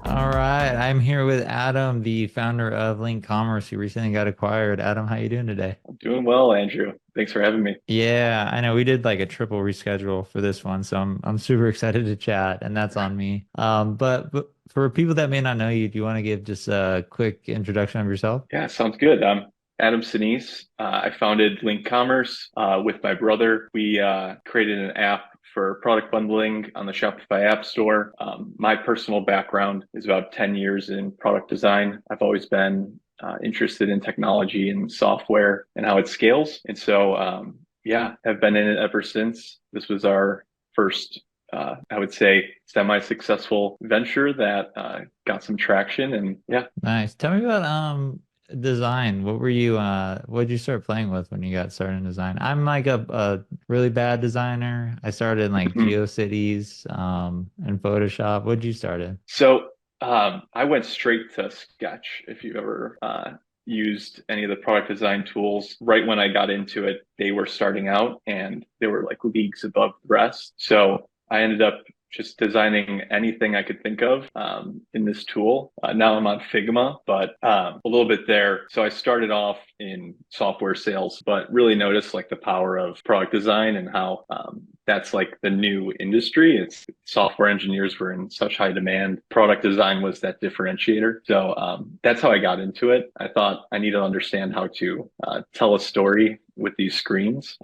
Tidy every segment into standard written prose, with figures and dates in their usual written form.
All right, I'm here with Adam, the founder of Linq Commerce, who recently got acquired. Adam, how you doing today? I'm doing well, Andrew. Thanks for having me. Yeah, I know we did like a triple reschedule for this one, so I'm super excited to chat, and that's on me. But for people that may not know you, do you want to give just a quick introduction of yourself? Yeah, sounds good. I'm Adam Senese. I founded Linq Commerce with my brother. We created an app for product bundling on the Shopify App Store. My personal background is about 10 years in product design. I've always been interested in technology and software and how it scales. And so, yeah, have been in it ever since. This was our first I would say, semi-successful venture that got some traction. And yeah, Nice. Tell me about design. What did you start playing with when you got started in design? I'm like a really bad designer. I started in like Mhm. GeoCities and Photoshop. What did you start in? So I went straight to Sketch. If you ever used any of the product design tools, right when I got into it, they were starting out and they were like leagues above the rest. So I ended up just designing anything I could think of in this tool. Now I'm on Figma, but a little bit there. So I started off in software sales, but really noticed like the power of product design and how that's like the new industry. It's software engineers were in such high demand. Product design was that differentiator. So that's how I got into it. I thought I need to understand how to tell a story with these screens.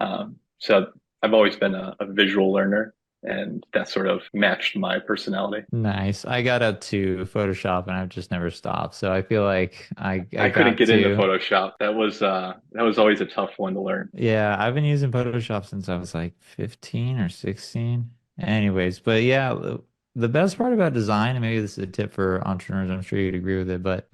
So I've always been a visual learner, and that sort of matched my personality. Nice. I got up to Photoshop and I've just never stopped. So I feel like I I couldn't got get into to. Photoshop. That was always a tough one to learn. Yeah, I've been using Photoshop since I was like 15 or 16. Anyways, but yeah, the best part about design, and maybe this is a tip for entrepreneurs, I'm sure you'd agree with it, but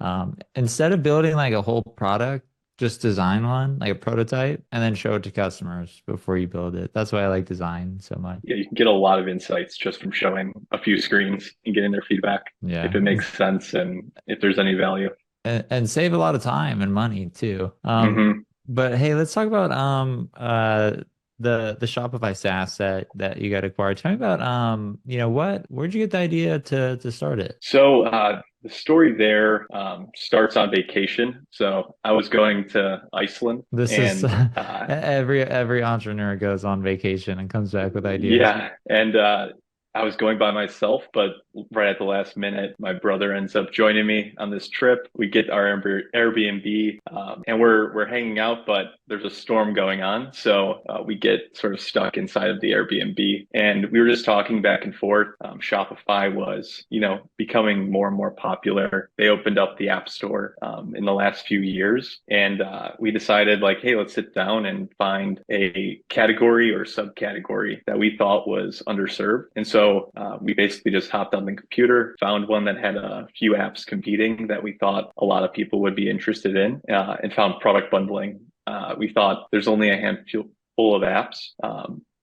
instead of building like a whole product, just design one, like a prototype, and then show it to customers before you build it. That's why I like design so much. Yeah, you can get a lot of insights just from showing a few screens and getting their feedback if Yeah. it makes sense and if there's any value. And save a lot of time and money too. Hmm. But hey, let's talk about the Shopify SaaS that you got acquired. Tell me about where'd you get the idea to start it? So the story there starts on vacation. So I was going to Iceland, This is and every entrepreneur goes on vacation and comes back with ideas. yeah, and I was going by myself, but right at the last minute, my brother ends up joining me on this trip. We get our Airbnb, and we're hanging out, but there's a storm going on, so we get sort of stuck inside of the Airbnb, and we were just talking back and forth. Shopify was, becoming more and more popular. They opened up the App Store in the last few years, and we decided like, hey, let's sit down and find a category or subcategory that we thought was underserved. And so we basically just hopped on the computer, found one that had a few apps competing that we thought a lot of people would be interested in, and found product bundling. We thought there's only a handful of apps.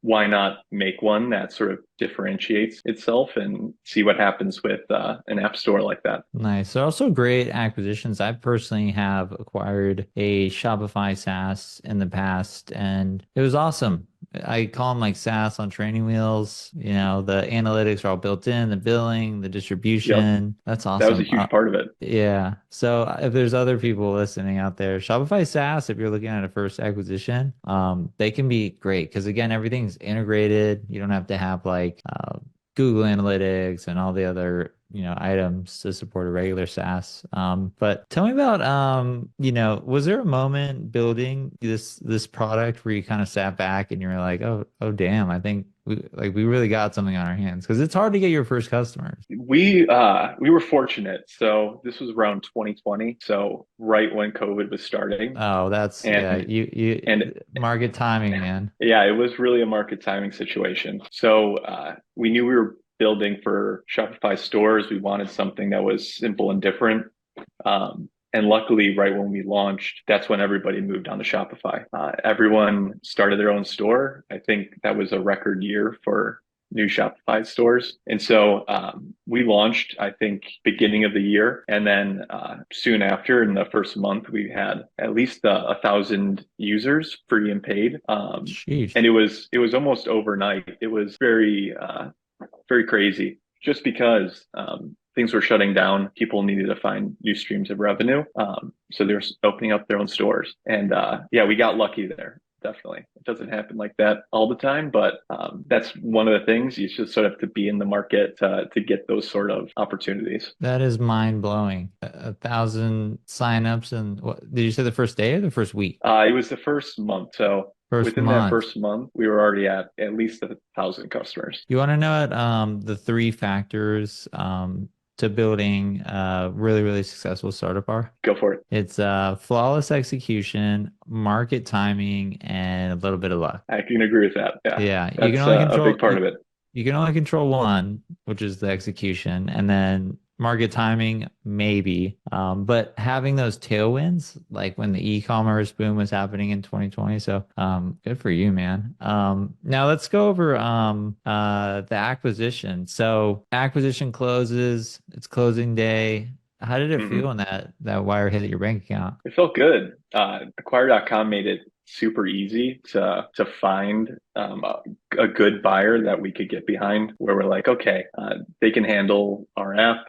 Why not make one that sort of differentiates itself and see what happens with an app store like that? Nice. They're also great acquisitions. I personally have acquired a Shopify SaaS in the past, and it was awesome. I call them like SaaS on training wheels. You know, the analytics are all built in, the billing, the Yep, distribution. That's that was a awesome. huge part of it. Yeah. So if there's other people listening out there, Shopify SaaS, if you're looking at a first acquisition, they can be great because again, everything's integrated. You don't have to have like Google Analytics and all the other, items to support a regular SaaS. But tell me about, was there a moment building this product where you kind of sat back and you were like, oh damn, I think we really got something on our hands because it's hard to get your first customers. We were fortunate. So this was around 2020, so right when COVID was starting. Oh, that's yeah, And and you market timing, man. yeah, it was really a market timing situation. So we knew we were building for Shopify stores. We wanted something that was simple and different. And luckily, right when we launched, that's when everybody moved on to Shopify. Everyone started their own store. I think that was a record year for new Shopify stores. And so we launched, I think, beginning of the year. And then soon after, in the first month, we had at least 1,000 users, free and paid. Sheesh. And it was almost overnight. It was very very crazy just because things were shutting down. People needed to find new streams of revenue. So they're opening up their own stores. And yeah, we got lucky there. Definitely. It doesn't happen like that all the time, but that's one of the things. You just sort of have to be in the market to get those sort of opportunities. That is mind blowing. 1,000 signups, and what did you say, the first day or the first week? It was the first month. So First within that month. first month, we were already at least 1,000 customers. You want to know what the three factors to building a really, really successful startup are? Go for it. It's flawless execution, market timing, and a little bit of luck. I can agree with that. Yeah, Yeah, you can that's only a control big part of it. you can only control one, which is the execution, and then market timing, maybe. But having those tailwinds, like when the e-commerce boom was happening in 2020. So good for you, man. Now let's go over the acquisition. So acquisition closes, it's closing day. How did it feel Hmm. when that wire hit your bank account? It felt good. Acquire.com made it super easy to find a good buyer that we could get behind, where we're like, okay, they can handle our app.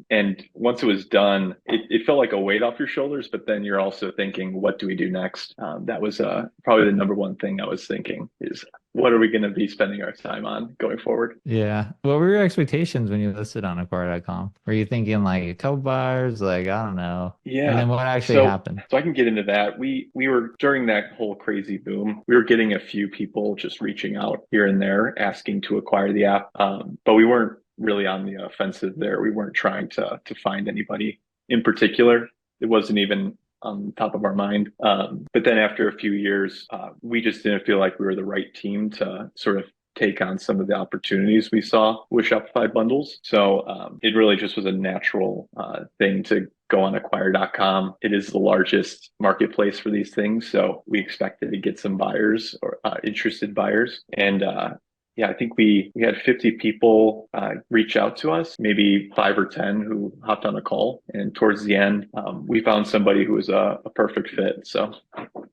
And once it was done, it felt like a weight off your shoulders, but then you're also thinking, what do we do next? That was probably the number one thing I was thinking is, what are we going to be spending our time on going forward? Yeah. What were your expectations when you listed on Acquire.com? Were you thinking like a couple buyers, like I don't know, and Yeah. then what actually So happened? so I can get into that. We were during that whole crazy boom, we were getting a few people just reaching out here and there asking to acquire the app. But we weren't really on the offensive there. We weren't trying to find anybody in particular. It wasn't even on top of our mind. But then after a few years, we just didn't feel like we were the right team to sort of take on some of the opportunities we saw with Shopify bundles. So it really just was a natural thing to go on acquire.com. It is the largest marketplace for these things. So we expected to get some buyers or interested buyers. And yeah, I think we had 50 people reach out to us, maybe 5 or 10 who hopped on a call. And towards the end, we found somebody who was a perfect fit. So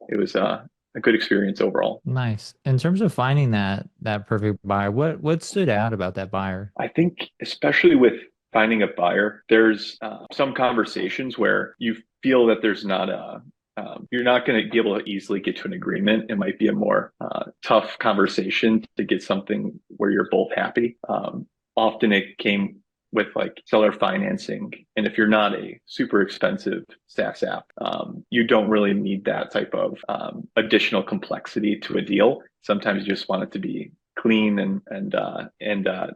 it was a good experience overall. Nice. In terms of finding that perfect buyer, what stood out about that buyer? I think, especially with finding a buyer, there's some conversations where you feel that there's not you're not going to be able to easily get to an agreement. It might be a more tough conversation to get something where you're both happy. Often it came with like seller financing. And if you're not a super expensive SaaS app, you don't really need that type of additional complexity to a deal. Sometimes you just want it to be clean and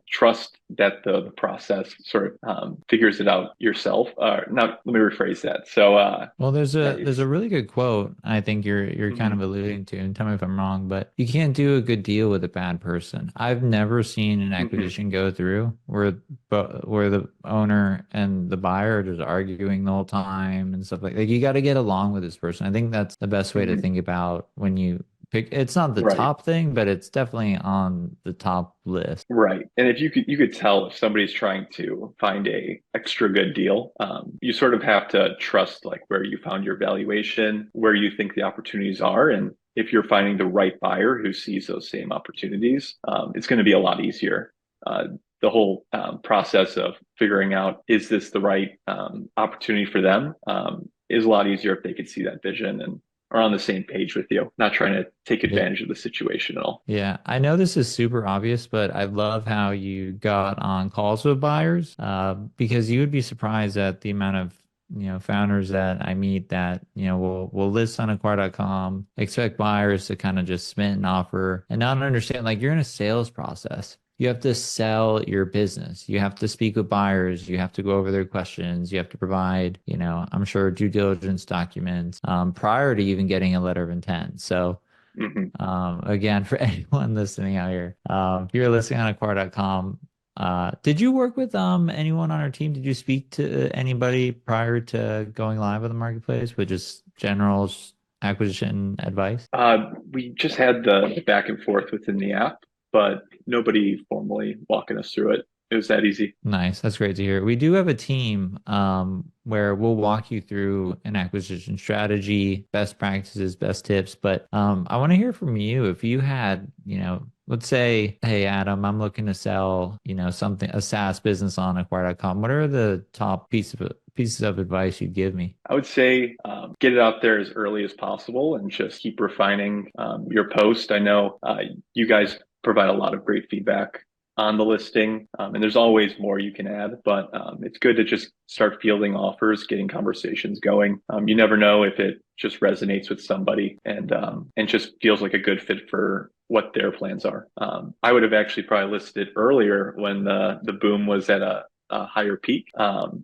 trust that the process sort of figures it out yourself. Not let me rephrase that. So Well, there's yeah, a it's really good quote I think you're kind of mhm, alluding to, and tell me if I'm wrong, but you can't do a good deal with a bad person. I've never seen an mhm, acquisition go through where the owner and the buyer are just arguing the whole time and stuff like you got to get along with this person. I think that's the best way to mhm. think about when you pick. It's not the Right. top thing, but it's definitely on the top list. Right. And if you could tell if somebody's trying to find a extra good deal, you sort of have to trust like where you found your valuation, where you think the opportunities are. And if you're finding the right buyer who sees those same opportunities, it's going to be a lot easier. Uh, the whole process of figuring out, is this the right opportunity for them, is a lot easier if they could see that vision and are on the same page with you, not trying to take Yeah. advantage of the situation at all. Yeah, I know this is super obvious, but I love how you got on calls with buyers, because you would be surprised at the amount of, founders that I meet that, will list on Acquire.com, expect buyers to kind of just submit an offer and not understand, like you're in a sales process. You have to sell your business. You have to speak with buyers. You have to go over their questions. You have to provide, I'm sure due diligence documents, prior to even getting a letter of intent. So, Mhm. again, for anyone listening out here, if you're listening on Acquire.com, did you work with anyone on our team? Did you speak to anybody prior to going live on the marketplace with just general acquisition advice? We just had the back and forth within the app, but nobody formally walking us through it. It was that easy. Nice. That's great to hear. We do have a team where we'll walk you through an acquisition strategy, best practices, best tips. But I want to hear from you if you had, let's say, hey, Adam, I'm looking to sell, something, a SaaS business on acquire.com. What are the top pieces of advice you'd give me? I would say get it out there as early as possible and just keep refining your post. I know you guys provide a lot of great feedback on the listing, and there's always more you can add, but it's good to just start fielding offers, getting conversations going. You never know if it just resonates with somebody and just feels like a good fit for what their plans are. I would have actually probably listed earlier when the boom was at a higher peak.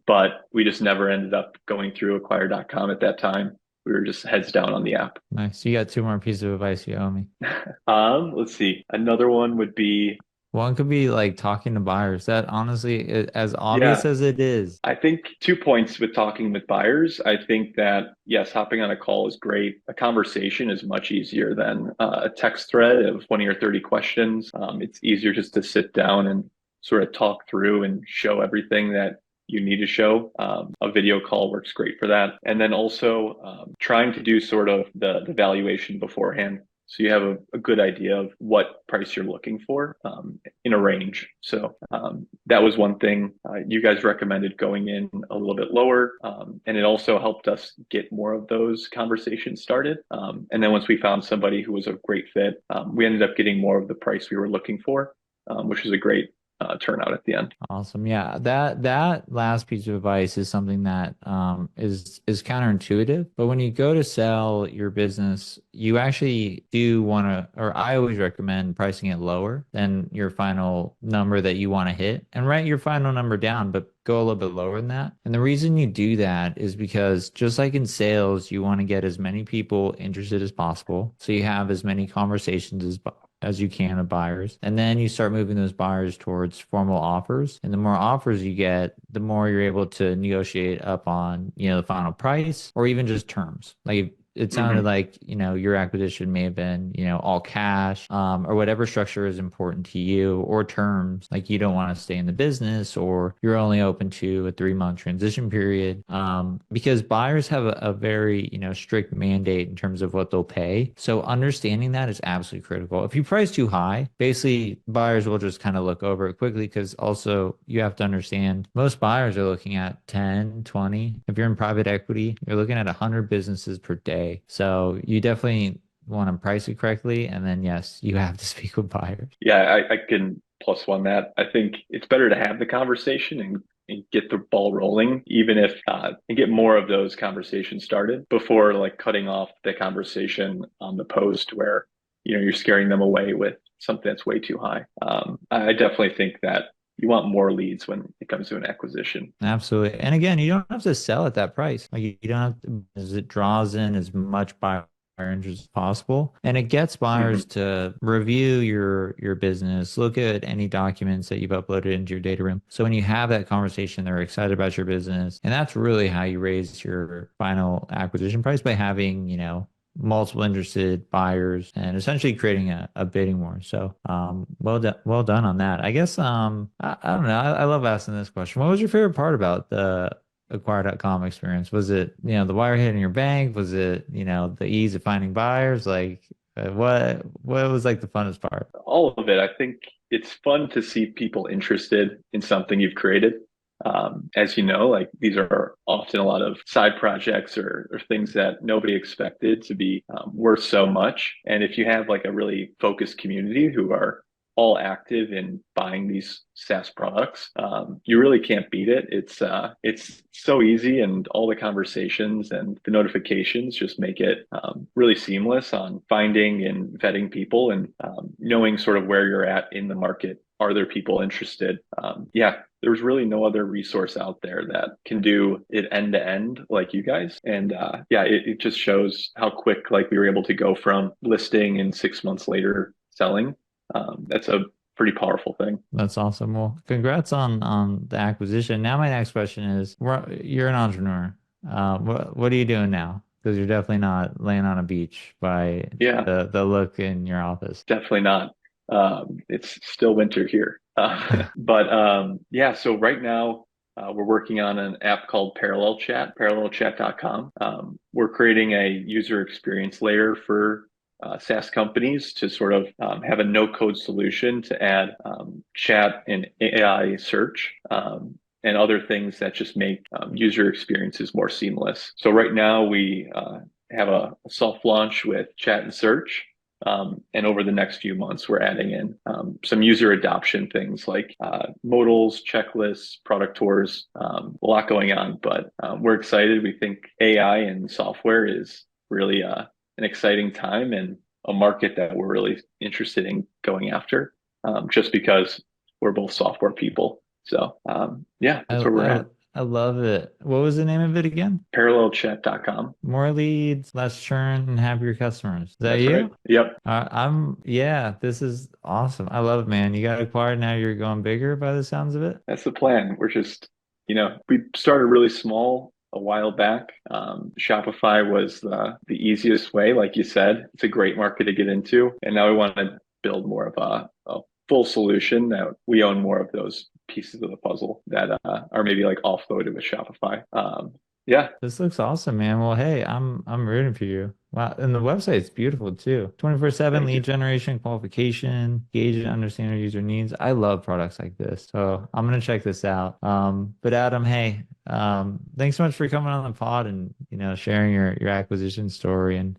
But we just never ended up going through acquire.com at that time. We were just heads down on the app. Nice. You got two more pieces of advice you owe me. Let's see. Another one would be, One could be like talking to buyers. That honestly, as obvious yeah, as it is. I think 2 points with talking with buyers. I think that, yes, hopping on a call is great. A conversation is much easier than a text thread of 20 or 30 questions. It's easier just to sit down and sort of talk through and show everything that you need to show. A video call works great for that. And then also trying to do sort of the valuation beforehand. So you have a good idea of what price you're looking for in a range. So that was one thing you guys recommended going in a little bit lower. And it also helped us get more of those conversations started. And then once we found somebody who was a great fit, we ended up getting more of the price we were looking for, which was a great turnout at the end. Awesome. Yeah, that last piece of advice is something that is counterintuitive. But when you go to sell your business, you actually do want to, or I always recommend pricing it lower than your final number that you want to hit and write your final number down, but go a little bit lower than that. And the reason you do that is because just like in sales, you want to get as many people interested as possible. So you have as many conversations as you can of buyers. And then you start moving those buyers towards formal offers. And the more offers you get, the more you're able to negotiate up on, the final price or even just terms. Like it sounded Mm-hmm. like, your acquisition may have been, all cash, or whatever structure is important to you, or terms like you don't want to stay in the business, or you're only open to a 3-month transition period. Because buyers have a very, strict mandate in terms of what they'll pay. So understanding that is absolutely critical. If you price too high, basically buyers will just kind of look over it quickly because also you have to understand most buyers are looking at 10, 20. If you're in private equity, you're looking at 100 businesses per day. So you definitely want to price it correctly. And then, yes, you have to speak with buyers. Yeah, I can plus one that. I think it's better to have the conversation and get the ball rolling, even if and get more of those conversations started before like cutting off the conversation on the post where you're scaring them away with something that's way too high. I definitely think that you want more leads when it comes to an acquisition. Absolutely. And again, you don't have to sell at that price. Like you don't have to, as it draws in as much buyer interest as possible. And it gets buyers Hmm. to review your business, look at any documents that you've uploaded into your data room. So when you have that conversation, they're excited about your business. And that's really how you raise your final acquisition price by having, multiple interested buyers and essentially creating a bidding war. So well done on that. I guess I don't know. I love asking this question. What was your favorite part about the acquire.com experience? Was it, the wire hitting your bank? Was it, the ease of finding buyers? Like what was like the funnest part? All of it. I think it's fun to see people interested in something you've created. As you know, like these are often a lot of side projects or things that nobody expected to be worth so much. And if you have like a really focused community who are all active in buying these SaaS products, you really can't beat it. It's so easy, and all the conversations and the notifications just make it really seamless on finding and vetting people and knowing sort of where you're at in the market. Are there people interested? Yeah, there's really no other resource out there that can do it end to end like you guys. And yeah, it just shows how quick like we were able to go from listing and 6 months later selling. That's a pretty powerful thing. That's awesome. Well, congrats on the acquisition. Now my next question is, you're an entrepreneur. What are you doing now? Because you're definitely not laying on a beach by Yeah, the look in your office. definitely not. It's still winter here. But yeah, so right now we're working on an app called Parallel Chat, parallelchat.com. We're creating a user experience layer for SaaS companies to sort of have a no-code solution to add chat and AI search. And other things that just make user experiences more seamless. So right now we have a soft launch with chat and search. And over the next few months, we're adding in some user adoption things like modals, checklists, product tours, a lot going on. But we're excited. We think AI and software is really an exciting time and a market that we're really interested in going after just because we're both software people. So yeah, I, that's where we're I at. I love it. What was the name of it again? Parallelchat.com. More leads, less churn, and happier customers. Is that That's right. you? Yep. Yeah, this is awesome. I love it, man. You got acquired, now you're going bigger by the sounds of it. That's the plan. We're just, we started really small a while back. Shopify was the easiest way, like you said. It's a great market to get into. And now we want to build more of a full solution that we own more of those pieces of the puzzle that are maybe like offloaded with Shopify. Yeah, This looks awesome, man. Well, hey, I'm rooting for you. Wow, and the website's beautiful too. 24/7 thank lead you. generation, qualification, gauge and understand our user needs. I love products like this. So I'm gonna check this out. But Adam, hey, thanks so much for coming on the pod and sharing your acquisition story. And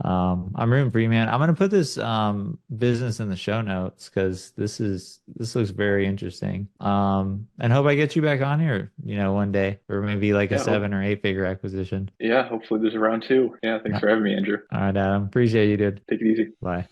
I'm rooting for you, man. I'm gonna put this business in the show notes because this looks very interesting. And hope I get you back on here, one day, or maybe like a Yeah, seven or eight figure acquisition. yeah. Hopefully there's a round two. Yeah, thanks All for having me, Andrew. right, Adam. Appreciate you, dude. Take it easy. Bye.